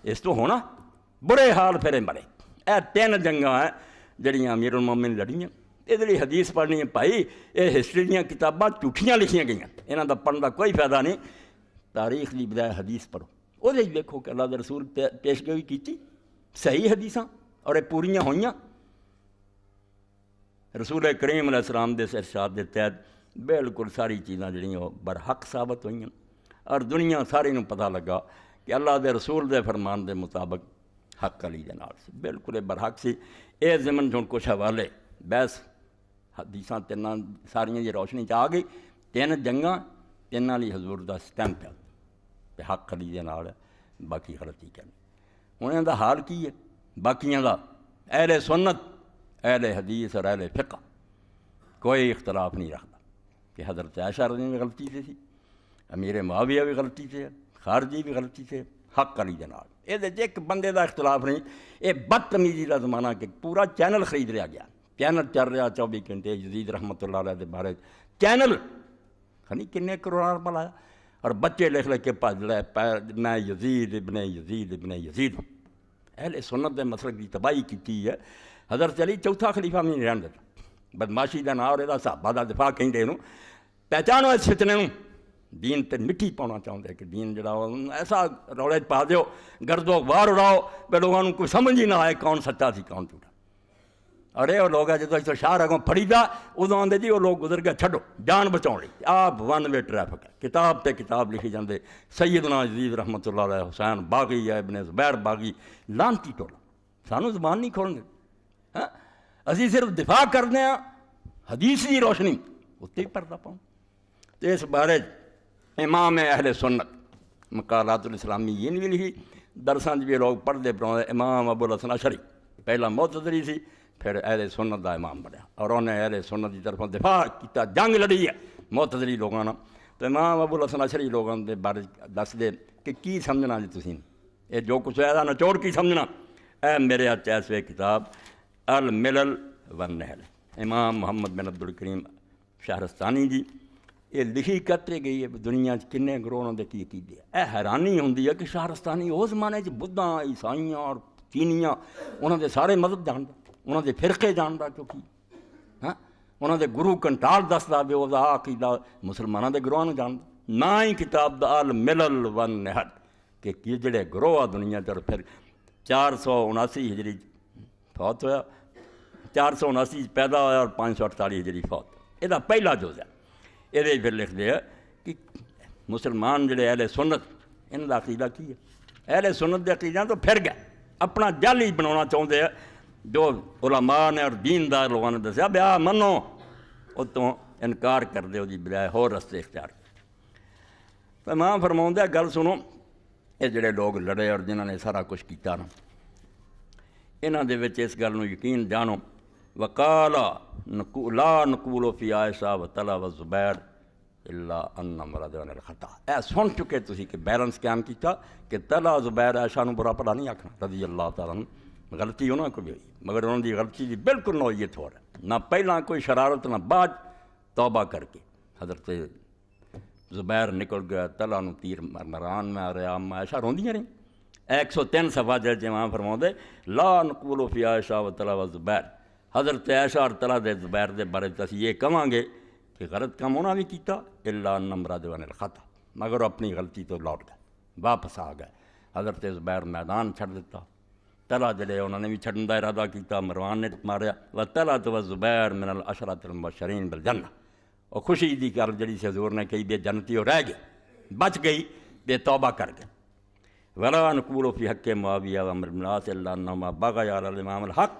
اس تو ہونا برے حال پھرے مرے۔ اے 3 جنگاں ہیں جڑیاں امیر المومن لڑیاں۔ یہ حدیث پڑھنی ہے بھائی، یہ ہسٹری دیاں کتاباں جھوٹیاں لکھیاں گئیاں، یہاں دا پڑھن دا کوئی فائدہ نہیں۔ تاریخ دی بجائے حدیث پڑھو، وہ دیکھو کہ اللہ دے رسول پیشگوئی کیتی صحیح حدیثاں اور یہ پوریاں ہوئیاں۔ رسول کریم علیہ السلام دے ارشاد دے تحت بالکل ساری چیزاں جڑیاں وہ برحق ثابت ہوئیاں، اور دنیا ساری نوں پتہ لگا کہ اللہ دے رسول دے فرمان دے مطابق حق علی دے نال سی، بالکل برحق سی۔ اے ضمن جو کچھ حوالے بحث حدیثاں 3 ساریاں دی روشنی چ آ گئی۔ 3 جنگاں 3 لی حضور دا سٹیمپ ہے کہ حق علی دے نال باقی غلطی کرنی۔ ہن انہاں دا حال کی ہے؟ باقیاں دا اہل سنت، اہل حدیث اور اہل فقہ کوئی اختلاف نہیں رکھتا کہ حضرت عائشہ رضی اللہ عنہا بھی غلطی سے تھی، امیر معاویہ بھی غلطی سے، خارجی بھی غلطی سے، حق علی دے نال۔ یہ ایک بندے دا اختلاف نہیں، یہ بدتمیزی کا زمانہ کہ پورا چینل خرید لیا گیا، چینل چل رہا 24 گھنٹے یزید رحمۃ اللہ علیہ دے بارے چینل خنی کنے کروڑاں روپے لایا، اور بچے لکھ کے بھج لے میں یزید ابن یزید ابن یزید ہوں۔ اہل سنت دے مسلک کی تباہی کی ہے۔ حضرت علی چوتھا خلیفہ بھی نہیں رہن دیتا، بدماشی کا نام اور یہ صحابہ کا دفاع کہیں پہچانو اس فتنے نوں، دین تے مٹی پاؤنا چاہتے کہ دین جڑا ایسا رولے پا دیو گرد و غبار اڑاؤ کہ لوگوں کو کوئی سمجھ ہی نہ آئے کون سچا سی کون جھوٹا۔ اور یہ لوگ ہے جدو شاہ اگوں پڑھی دا ادو آتے جی وہ لوگ گزر گئے چھڈو جان بچاؤ لی، آپ 1 وے ٹریفک ہے، کتاب تے کتاب لکھی جاندے، سیدنا یزید رحمۃ اللہ علیہ، حسین باغی ہے، ابن زبیر باغی، لانتی ٹولا سانو زبان نہیں کھولن دے، اسی صرف دفاع کرنے ہیں حدیث کی روشنی اتنے ہی پردہ پاؤں۔ تو اس بارے امام اہل سنت مقالات الاسلامی یہ نہیں لکھی، درساں بھی لوگ پڑھتے پڑھاؤں۔ امام ابو الحسن پہلا معتزلی سی، پھر اہل سنت دا امام بنیا، اور انہیں اہل سنت کی طرف دفاع کیتا، جنگ لڑی ہے معتزلی لوگوں نے۔ تو امام ابو الحسن لوگوں کے بارے دس دے کہ کی سمجھنا جی تسی یہ جو کچھ ہے نچوڑ کی سمجھنا۔ اے میرے ہاتھ ایسے کتاب الملل والنحل، امام محمد بن عبد الکریم شہرستانی جی، یہ لکھی کرتے گئی ہے دنیا کنے گروہوں کے کی عقیدے۔ اے حیرانی ہوندی ہے کہ شہرستانی اس زمانے بدھاں عیسائیاں اور چینیاں انہوں دے سارے مذہب جاندا، انہوں دے فرقے جاندا، کیونکہ ہاں انہوں دے گرو کنٹال دسدا بھی وہ عقیدہ مسلمانوں دے گروہوں جاندا، نہ ہی کتاب دا الملل والنحل کہ یہ جڑے گروہ دنیا چ پھر 479 ہجری فوت ہویا، 479 پیدا ہوا اور 548 ہجری فوت۔ یہ پہلا جز ہے۔ یہ پھر لکھ دے کہ مسلمان جڑے اہل سنت ان کا عقیدہ کی ہے، اہل سنت کے عقیدہ تو پھر گئے اپنا جعلی بنانا چاہتے ہیں، جو علماء نے اور دیندار لوگوں نے دسیا بیا منو وہ تو انکار کر دے دی بجائے ہور رستے اختیار کر۔ تو امام فرماؤں ہے گل سنو، یہ جڑے لوگ لڑے اور جنہوں نے سارا کچھ کیتا نا، انہاں دے وچ اس گل نو یقین جانو، وقال لا نقول فی عائشہ و طلحہ و زبیر الا ان مرادان الخطا۔ اے سن چکے تسی کہ بیلنس قائم کیتا کہ طلحہ زبیر عائشہ نو برا بھلا نہیں آکھنا رضی اللہ تعالیٰ عنہ، غلطی انہوں کو بھی ہوئی مگر انہوں دی غلطی دی بالکل نوعیت ہو رہا ہے، نہ پہلا کوئی شرارت نہ بعد، توبہ کر کے حضرت زبیر نکل گیا، طلحہ نو تیر مران میں آ رہا، عائشہ روندیاں رہیں۔ 103 صفحہ جلد امام فرماؤں دے لا نقول فی عائشہ و طلحہ و زبیر، حضرت عائشہ اور طلحہ دے زبیر دے بارے تسی یہ کہاں گے کہ غلط کام انہوں نے کیتا الا ان مرادان الخطا، مگر اپنی غلطی تو لوٹ گئے، واپس آ گئے۔ حضرت زبیر میدان چھڑ دیتا، طلحہ جڑے انہوں نے بھی چھڑن دا ارادہ کیتا، مروان نے ماریا، وطلحہ و زبیر من العشرۃ المبشرین بالجنہ، اور خوشی دی گل جڑی سی حضور نے کہی بے جنتی ہو رہ گئی، بچ گئی، بے توبہ کر گئے۔ ولا نقول فی حق معاویہ و عمرو بن العاص الا انہما بغیا علی الامام الحق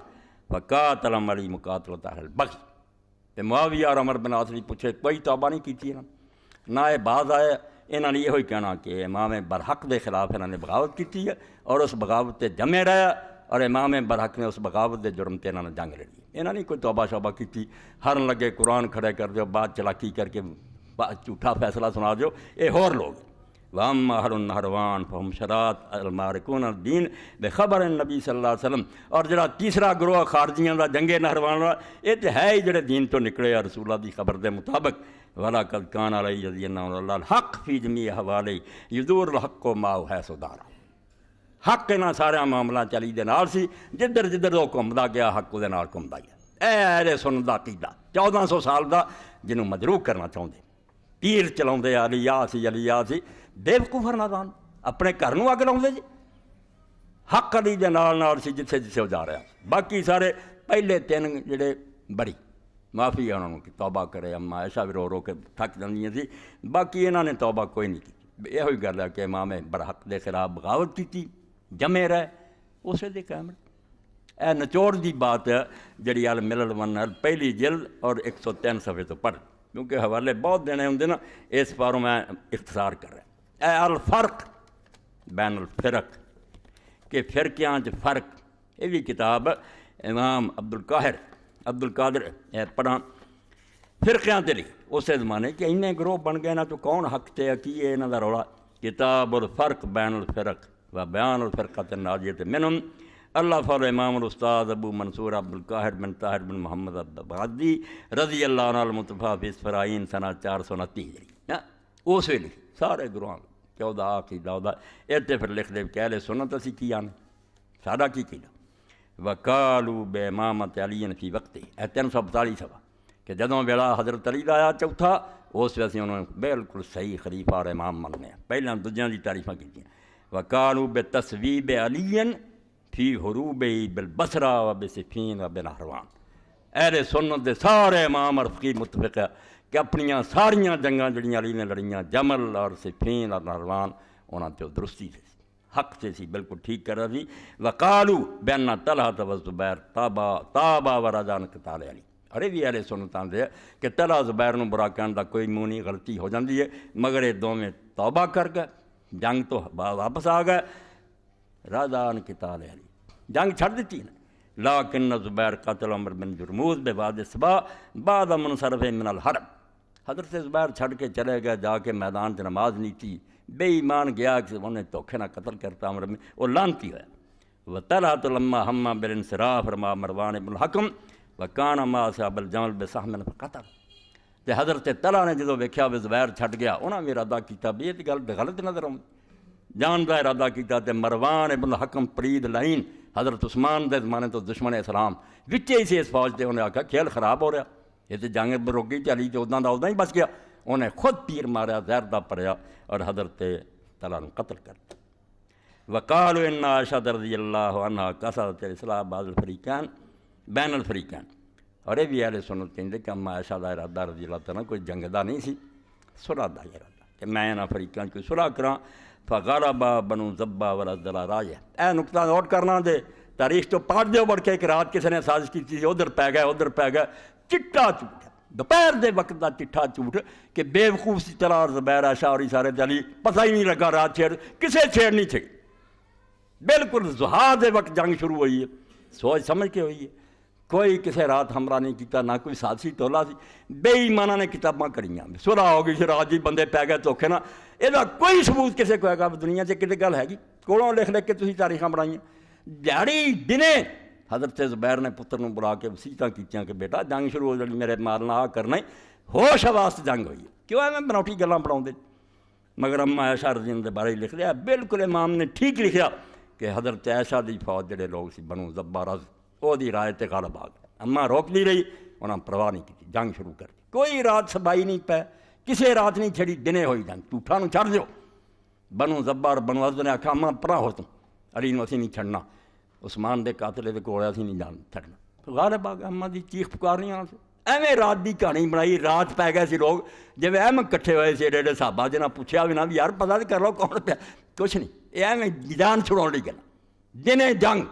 فقاتل علی مقاتلۃ اہل البغی۔ تے معاویہ اور عمرو بن العاص نے پوچھے کوئی توبہ نہیں کیتی نہ یہ بعض آئے، انہوں نے یہ کہنا کہ امام برحق دے خلاف انہوں نے بغاوت کی ہے اور اس بغاوت تے جمے رہا، اور امام برحق نے اس بغاوت دے جرم تے انہوں نے جنگ لڑی۔ انہوں نے کوئی توبہ شوبہ کی، ہرن لگے قرآن کھڑے کر دیو، بعد چلاکی کر کے جھوٹا فیصلہ سنا دیو، یہ ہور لوگ۔ وَأَمَّا أَهْلُ النَّهْرَوَانِ فَهُمْ شَرَاطُ الْمَارِكُونَ الدِّينَ بِخَبَرِ النَّبِي صلی اللہ علیہ وسلم۔ اور جڑا تیسرا گروہ خارجیاں دا جنگ نہروان والا، یہ تو ہے ہی جڑے دین تو نکلے اور رسول اللہ دی خبر دے مطابق وَلَقَدْ كَانَ عَلَيْهِ رَضِيَ اللَّهُ عَنْهُ الْحَقُّ فِي جَمِيعِ أَحْوَالِهِ يَدُورُ الْحَقُّ مَعَهُ حَيْثُ دَارَ۔ حق انہاں سارا معاملہ چلی دے نال سی، جدھر جدھر وہ گھومدا گیا حق وہ نال گھومدا گیا۔ اے اہل سنت دا عقیدہ 1400 سال دا جنوں مجروح کرنا چاہتے، تیر چلاؤندے علی سی بے وقوف نادان اپنے گھر نوں اگ لاؤندے جی۔ حق علی دے نال سی جتھے جتھے وہ جا رہا، باقی سارے پہلے 3 جڑے بڑی معافی ہے انہوں کہ توبہ کرے، اما عائشہ بھی رو رو کے تھک جاندیاں سی، باقی انہوں نے توبہ کوئی نہیں کی۔ یہ گل ہے کہ امام برحق دے خلاف بغاوت کی، جمے رہے اسے دے قائم رہے۔ اے نچوڑ دی بات ہے جڑی الملل ون پہلی جلد اور 103 صفحے تو پڑھ، کیونکہ حوالے بہت دینے ہوں نا، اس باروں میں اختصار کر رہا ہے۔ اے الفرق بین الفرق کہ فرقیاں فرق، یہ بھی کتاب امام عبد القادر پڑھا فرقیاں تے لکھی اسے زمانے کہ انہیں گروہ بن گئے نا تو کون حق تے کی ہے انہاں دا رولا۔ کتاب الفرق بین الفرق و بیان الفرقۃ الناجیۃ منہم اللہ فضل امام الاستاذ ابو منصور عبد القاہر بن طاہر بن محمد البغدادی رضی اللہ عنہ المتوفی فی اسفرائین سنہ 429 ہجری۔ اس ویلے سارے گروہ 14 عقیدہ اتنے پھر لکھ دے کہ اہل سنت اسی کی آنے سارا کی قیدہ وقالوا بے امامت علی فی وقتی 342 صفحہ کہ جدوں ویلا حضرت علی دا آیا چوتھا اس ویسے انہوں نے بالکل صحیح خلیفہ اور امام مننے ہیں، پہلے دوجیاں دی تعریفاں کی۔ وقالوا بتصویب علی فی حروب بالبصرہ و بصفین و بنہروان، اہل سنت دے سارے امام اور فقیہ متفق ہے کہ اپنیاں ساریاں جنگاں جڑیاں علی نے لڑیاں جمل اور صفین اور نہروان انہاں تے درستی سے حق سے سی بالکل ٹھیک کر رہا سی۔ وقالوا بأن طلحة والزبیر تابا ورجان قتال علی، ارے بھی اہل سنتاں دے کہ طلحہ زبیر نوں برا کہن دا کوئی منہ نہیں، غلطی ہو جاندی ہے، مگر یہ دونوں توبہ کر گئے، جنگ تو واپس آ گئے، رجان قتال علی جنگ چھڑ دیتی نا۔ لیکن زبیر قتل عمر بن جرموز بواد صبا بعد منصرف من الحرب، حضرت زبیر چھڑ کے چلے گئے جا کے میدان سے نماز نہیں تھی، بے ایمان گیا کہ انہیں دھوکے نہ قتل کرتا عمر میں، وہ لانتی ہوا۔ وطلحۃ لما ہما بالانصراف رما مروان بن الحکم وکان ما اصحاب الجمل بسہم فقتل، تے حضرت طلحہ نے جدو ویکھیا وہ زبیر چھٹ گیا، انہاں بھی ارادہ کیتا بھی یہ گل غلط نظر آؤں، جان دا ارادہ کیتا تے مروان بن الحکم پرید لائن حضرت عثمان دے زمانے تو دشمن اسلام وچے ہی سے اس فوج تے انہیں آکھا کھیل خراب ہو رہا، یہ تے جنگ رک گئی چلی تے اداں دا اداں ہی بچ گیا، انہیں خود تیر ماریا، زہر دا پڑیا اور حضرت طلحہ نوں قتل کر دیا۔ وقالوا ان عائشہ رضی اللہ عنہ قصدت الاصلاح بعض الفریقین بین الفریقین، اور یہ بھی اہل سنت کہندے کہ اما عائشہ دا ارادہ رضی اللہ تعالیٰ کوئی جنگ دا نہیں سی، صلح دا ارادہ کہ میں انہاں فریقاں کوئی صلح کراں۔ فغلب بنو زبا ورزل راجہ، اے نقطہ نوٹ کرنا دے، تاریخ تو پاٹ دیو بڑھ کے ایک رات کسی نے سازش کی تھی، ادھر پہ گئے، چٹا جھوٹ دوپہر دے وقت دا چٹھا جھوٹ کہ بے وقوف سی طرح اور زبیر عائشہ اور سارے علی پتہ ہی نہیں لگا رات کسے چھیڑ نہیں چھڑی، بالکل ضحیٰ دے وقت جنگ شروع ہوئی ہے، سوچ سمجھ کے ہوئی ہے، کوئی کسے رات ہمراہ نہیں کیتا، نہ کوئی سازشی تولا سی، بے ایمانہ نے کتاباں کریاں، صلح ہو گئی رات جی بندے پہ گئے دھوکے نہ، یہ کوئی ثبوت کسے کو ہے گا دنیا سے کتے گل ہے گی، کوڑوں لکھ کے تسی تاریخاں بنائیاں، دیہڑی دنے حضرت زبیر نے پتر نوں بلا کے وصیتاں کیتیاں کہ بیٹا جنگ شروع ہو جانی میرے مارنا آ کرنا ہی، ہوش حواس جنگ ہوئی ہے، کیوں ہے میں بناوٹی گلاں پڑھاؤندے، مگر اما عائشہ رضی اللہ دے بارے لکھ لیا، بالکل امام نے ٹھیک لکھیا کہ حضرت عائشہ دی فوج جڑے لوگ سی بنو زبا رز وہ دی رائے تے غالب آ گئے، اما روک نہیں رہی، انہاں پرواہ نہیں کی، جنگ شروع کر دی، کوئی رات سبائی نہیں پے، کسے رات نہیں چھڑی، دنے ہوئی جنگ، جھوٹا نوں چھڑ دیو۔ بنو زبا اور بنو عز نے آکھا اما پرا ہو تم، علی نوں اسی نہیں چھڑنا، عثمان دے قاتل دے کول اسی نہیں جان چھڑنا، غالب آ گئے، اما دی چیخ پکارنی آ سے ایویں رات دی کہانی بنائی، رات پی گئے سی لوگ جویں احمد کٹھے ہوئے سی ایڈے صحابہ جنہاں پوچھیا بھی نہ بھی یار پتہ تے کر لو کون پیا، کچھ نہیں، یہ ایویں جان چھڑاؤن لئی گل، دنے جنگ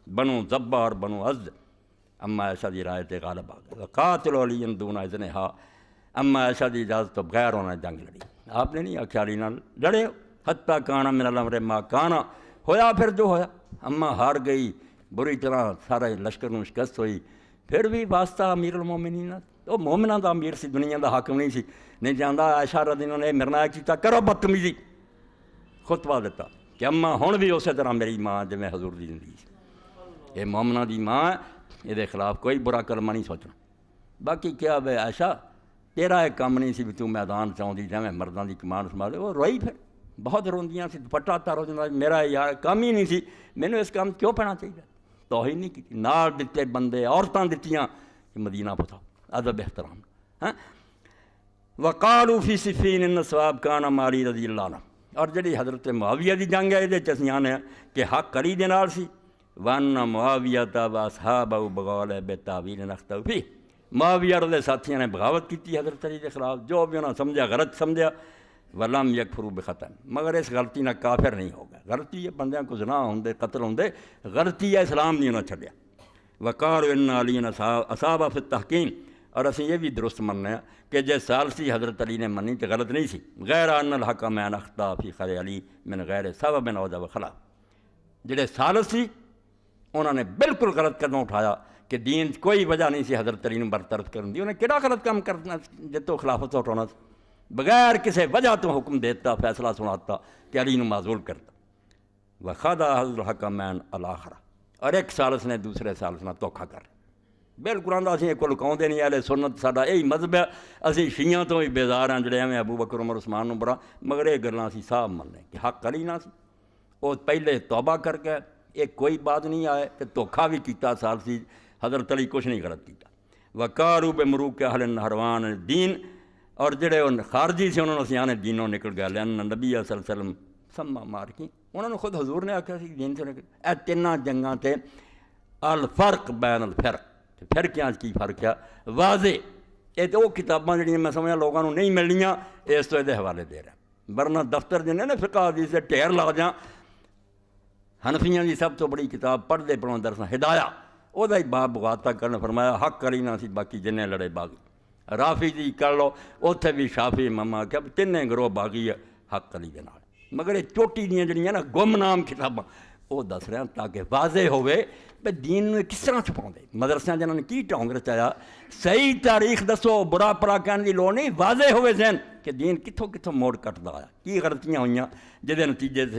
بنو زبا اور بنو عز اما عائشہ دی رائے تے غالب آ گئے، قاتل علی دون اذنہا، اما عائشہ دی اجازت تو بغیر انہوں نے جنگ لڑی، آپ نے نہیں آکھیا علی نال لڑے، حتیٰ کانا من الامر ما کانا، ہویا پھر جو ہویا، اما ہار گئی بری طرح، سارے لشکر نوں شکست ہوئی، پھر بھی واسطہ امیر المومنین، وہ مومناں دا امیر سی، دنیا دا حاکم نہیں سی، نہیں جاندا عائشہ رضی اللہ عنہا نے میرے نال کیتا کرو بدتمیزی، خطبہ دیتا کہ اما ہن بھی اسی طرح میری ماں جویں حضور دی زندگی سی، یہ مومناں دی ماں، یہ خلاف کوئی برا کلمہ نہیں سوچنا، باقی کیا بے عائشہ تیرا ایک کام نہیں سی بھی تو میدان چاہندی جویں مرداں دی کمان سنبھالے، وہ روئی پھر بہت روندیاں سی، دوپٹہ اتارو جناب، میرا یار کام ہی نہیں سی، مینوں اس کام کیوں پڑھنا چاہیے؟ توہین نہیں کی، نال دتے بندے عورتاں دتیاں کہ مدینہ پتہ ادب احترام. ہاں وقالوا فی صفین ان ثواب کان مالی رضی اللہ عنہ. اور جڑی حضرت معاویہ دی جنگ ہے یہ چ آنے کہ حق علی دے نال سی. وان معاویہ و اصحابہ بغول بتاویل نختو فی. معاویہ دے ساتھیاں نے بغاوت کی حضرت علی کے خلاف، جو بھی انہوں نے سمجھا غلط سمجھا. ولم یکفروا بخطأ، مگر اس غلطی نہ کافر نہیں ہوگا. غلطی ہے بندیاں کو زنا ہوندے قتل ہوندے، غلطی ہے اسلام نہیں انہوں چھڈیا. وقالوا ان علی اصابہ فی التحکیم. اور اسی یہ بھی درست مننا ہے کہ جے ثالثی حضرت علی نے منی تو غلط نہیں سی. غیر ان الحق من اخطا فی خیر علی من غیر سبب اوجب خلا. جڑے ثالث سی انہوں نے بالکل غلط قدم اٹھایا کہ دین کوئی وجہ نہیں سی حضرت علی نے برطرف کرن دی. انہیں کہڑا غلط کام کرنا جتوں خلافت اٹھانا سی؟ بغیر کسی وجہ تو حکم دیتا، فیصلہ سناتا کہ علی نو معزول کرتا. وخدا حضرت الحق من الاخر. اور ایک ثالث نے دوسرے ثالث نہ دھوکھا کر. بالکل آندا اسی کو لکاؤندے نہیں، اہل سنت ساڈا یہی مذہب ہے. اسی شیعیاں تو بھی بیزار ہیں جڑے ایویں ابو بکر عمر عثمان نو بڑا، مگر یہ گلاں اسی صاحب مننے کہ حق علی نہ سی. وہ پہلے توبہ کر کے ایک کوئی بات نہیں آئے کہ دھوکھا بھی کیتا ثالثی. حضرت علی کچھ نہیں غلط کیتا. وقارو بمروق اہل النہروان دین. اور جڑے خارجی سے انہوں نے سیانے دینوں نکل گئے. لأن نبی صلی اللہ علیہ وسلم سما مارکی. انہوں نے خود حضور نے آکھیا سی دین سے نکل. اے تیناں جنگاں تے الفرق بین الفرق، فرقیاں کی فرق ہے واضح. یہ تو کتاباں جڑیاں میں سمجھا لوگوں کو نہیں ملنیاں، اس تو یہ حوالے دے رہا. ورنہ دفتر جنے نا فقہ حدیث سے ٹھیر لا جاں. حنفیاں دی سب تو بڑی کتاب پڑھتے پڑھوں درساں ہدایہ، وہ ہی باب بغاتا کرنا فرمایا حق علی نہ سی باقی جنے لڑے باغی. رافی دی کر لو اتنے بھی شافی امام کہ تینیں گروہ باغی ہے حق علی دے نال. مگر یہ چوٹی دیاں جڑیاں نا گمنام کتاباں وہ دس رہے ہیں تاکہ واضح ہوئے کہ دین میں کس طرح چھپاؤں دے. مدرسیاں جنہوں نے کی ٹونگ رچایا، صحیح تاریخ دسو، برا پرا کہنے کی لوڑ نہیں، واضح ہوئے ذہن کہ دین کتھوں کتھوں موڑ کٹدا آیا، کی غلطیاں ہوئیاں جہدے نتیجے سے